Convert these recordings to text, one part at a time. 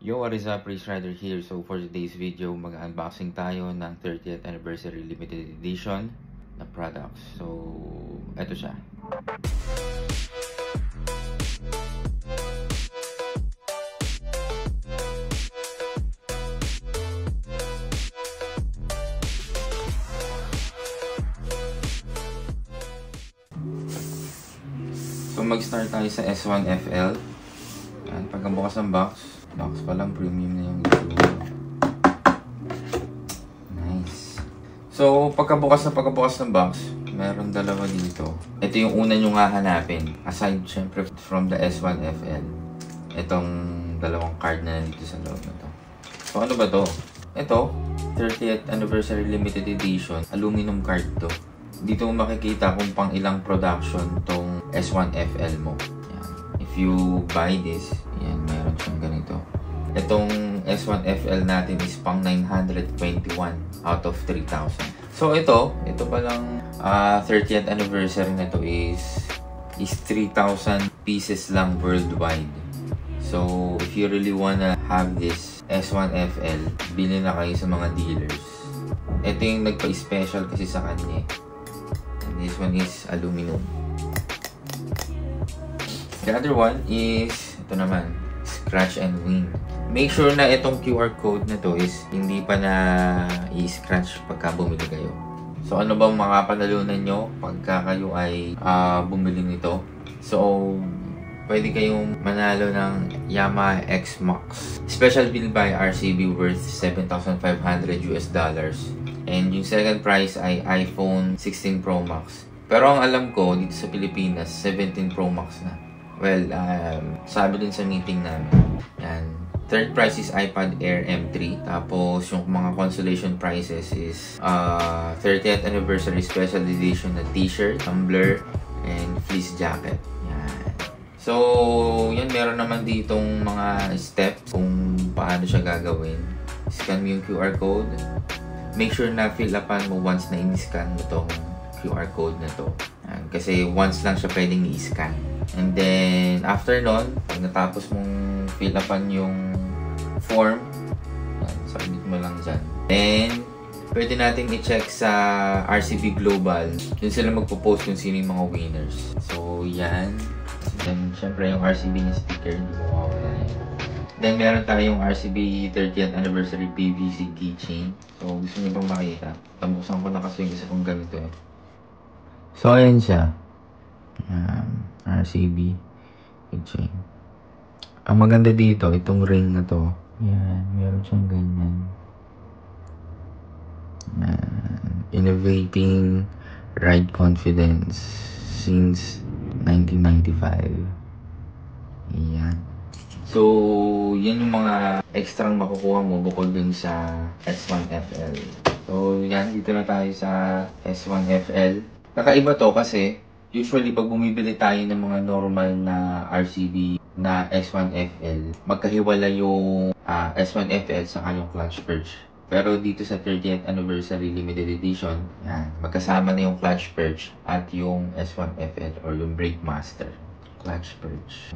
Yo, what is up? Race Rider here. So for today's video, mag-unboxing tayo ng 30th Anniversary Limited Edition na products. So, eto siya. So mag-start tayo sa S1FL. Yan, pagkabukas ng box pa lang, premium na yung ito. Nice. So pagkabukas ng box, meron dalawa dito. Ito yung una nyo nga hanapin. Aside syempre from the S1FL. Itong dalawang card na nandito sa loob na to. So ano ba to? Ito, 30th Anniversary Limited Edition. Aluminum card to. Dito mo makikita kung pang ilang production tong S1FL mo. Yan. If you buy this, yan, meron siyang ganito. Itong S1FL natin is pang 921 out of 3,000. So ito palang 30th anniversary na to is 3,000 pieces lang worldwide. So if you really wanna have this S1FL, bili na kayo sa mga dealers. Ito yung nagpa-special kasi sa kanya. This one is aluminum. The other one is, ito naman, scratch and win. Make sure na itong QR code na to is hindi pa na i-scratch pagka bumili kayo. So ano bang makapanalunan nyo pagka kayo ay bumili nito? So, pwede kayong manalo ng Yamaha X-Max. Special build by RCB worth $7,500 US. And yung second prize ay iPhone 16 Pro Max. Pero ang alam ko, dito sa Pilipinas, 17 Pro Max na. Well, sabi din sa meeting namin. Yan. Third prize is iPad Air M3. Tapos, yung mga consolation prizes is 30th Anniversary Special Edition na t-shirt, tumbler, and fleece jacket. Yan. So, yan. Meron naman ditong mga steps kung paano siya gagawin. Scan mo yung QR code. Make sure na fill upan mo once na in-scan mo tong QR code na to. Kasi once lang siya pwedeng i-scan. And then, after nun, pag natapos mong fill upan yung form, submit mo lang dyan. Then, pwede natin i-check sa RCB Global. Yun sila magpo-post kung sino yung mga winners. So, yan. Then, syempre yung RCB niya sticker, hindi mo mawala yan. Then, meron tayong RCB 30th Anniversary PVC keychain. So, gusto niyo bang makita? Tabusan ko na kasi yung isa kong ganito eh. So, ayan siya. RCB keychain. Ang maganda dito, itong ring na to. Yan, meron siyang ganyan. Innovating ride confidence since 1995. Yan. So, yan yung mga extrang makukuha mo bukod dun sa S1FL. So, yan. Dito na tayo sa S1FL. Kakaiba to kasi usually pag bumibili tayo ng mga normal na RCB na S1FL, magkahiwala yung S1FL sa kanyang clutch perch. Pero dito sa 30th Anniversary Limited Edition, yan, magkasama na yung clutch perch at yung S1FL or yung brake master. Clutch perch.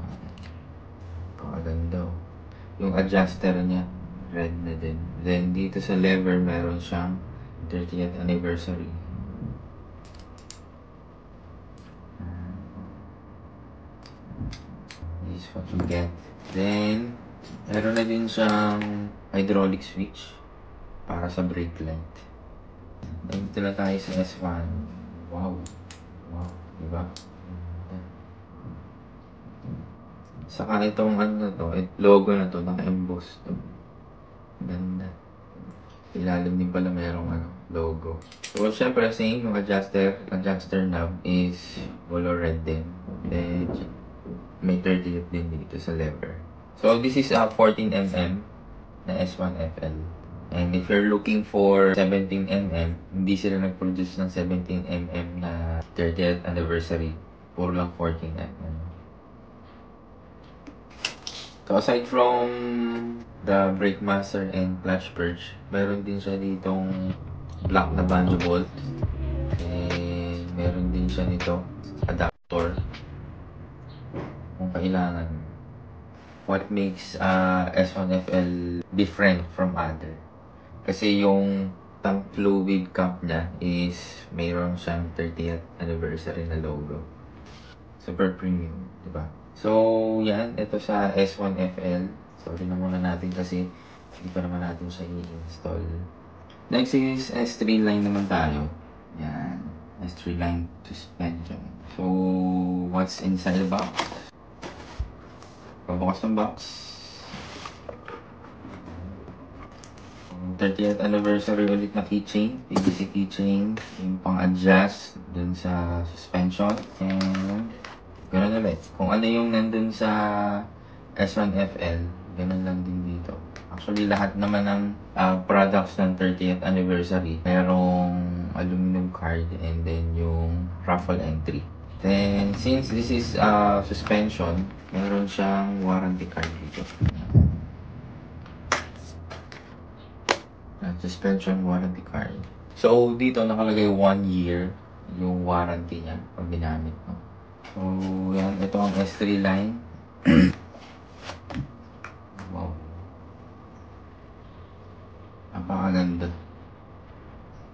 Paganda. Yung adjuster niya, red na din. Then, dito sa lever, meron siyang 30th anniversary. This is what you get. Then, meron na din siyang hydraulic switch para sa brake light. Then, dito na tayo sa S1. Wow. Wow. Diba? Saka itong ano na to, logo na to, naka-emboss to. Ganda. Ilalim din pala merong logo. So, syempre, same yung adjuster knob is color red din. Then, may 30th din dito sa lever. So, this is a 14mm na S1FL. And if you're looking for 17mm, hindi sila nag-produce ng 17mm na 30th anniversary. Puro lang 14mm. So, aside from the brake master and clutch perch, meron din siya ditong black na banjo bolt. And meron din siya nito adapter kung kailangan. what makes S1FL different from other. Kasi yung tank fluid cap niya is mayroon siyang 30th anniversary na logo. Super premium, di ba? So, yan. Ito sa S1FL. Sorry na muna natin kasi hindi pa naman natin siya i-install. Next is S3 line naman tayo. Yan. S3 line suspension. So, what's inside the box? Pabukas ng box. 30th anniversary ulit na keychain. PVC keychain. Yung pang-adjust dun sa suspension. And ganun ulit. Kung ano yung nandun sa S1FL, ganun lang din dito. Actually, lahat naman ng products ng 30th anniversary, merong aluminum card and then yung raffle entry. Then, since this is suspension, meron siyang warranty card dito. Suspension warranty card. So, dito nakalagay 1 year yung warranty niya pag ginamit mo. So, yan. Ito ang S3 line. Wow. Napakaganda.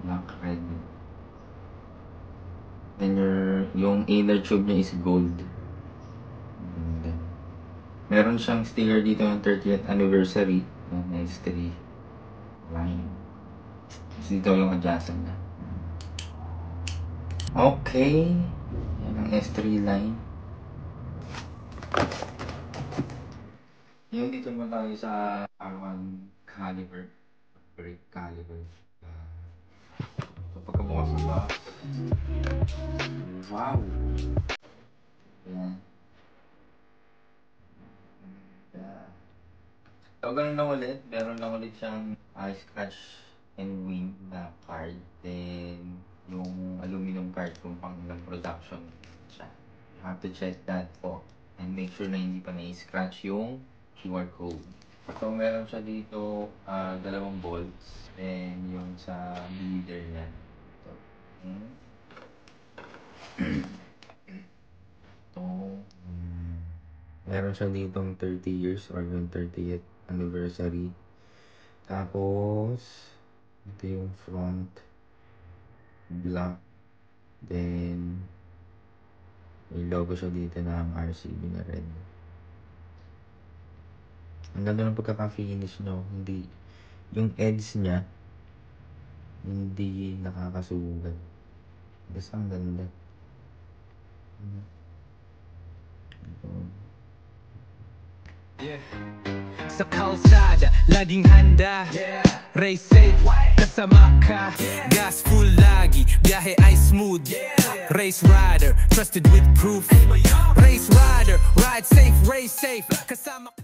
Black red. Then yung inner tube niya is gold. And then, meron siyang sticker dito ng 30th anniversary ng S3 line. Dito yung adjustment na. Okay. Yan ang S3 line. Yung dito naman tayo sa R1 caliber. Brake caliber. So pagkabukas ng box. Wow! Yan. So ganun lang ulit. Meron lang ulit siyang scratch and wing na card. Then yung aluminum card kung pang production siya. You have to check that po. And make sure na hindi pa na-scratch yung QR code. So meron siya dito 2 bolts. Then yung sa leader niya. So, meron siya ditong 30 years or yung 30th anniversary. Tapos, ito yung front. Black. Then, may logo siya dito ng RCB na red. Ang ganda ng pagkaka-finish no. Hindi, yung edge niya, hindi nakakasugat. Basta ang ganda. Yeah. Sa kalsada, laging handa. Race safe, kasama ka. Gas full lagi, biyahe ay smooth. Race rider, trusted with proof. Race rider, ride safe, race safe, kasama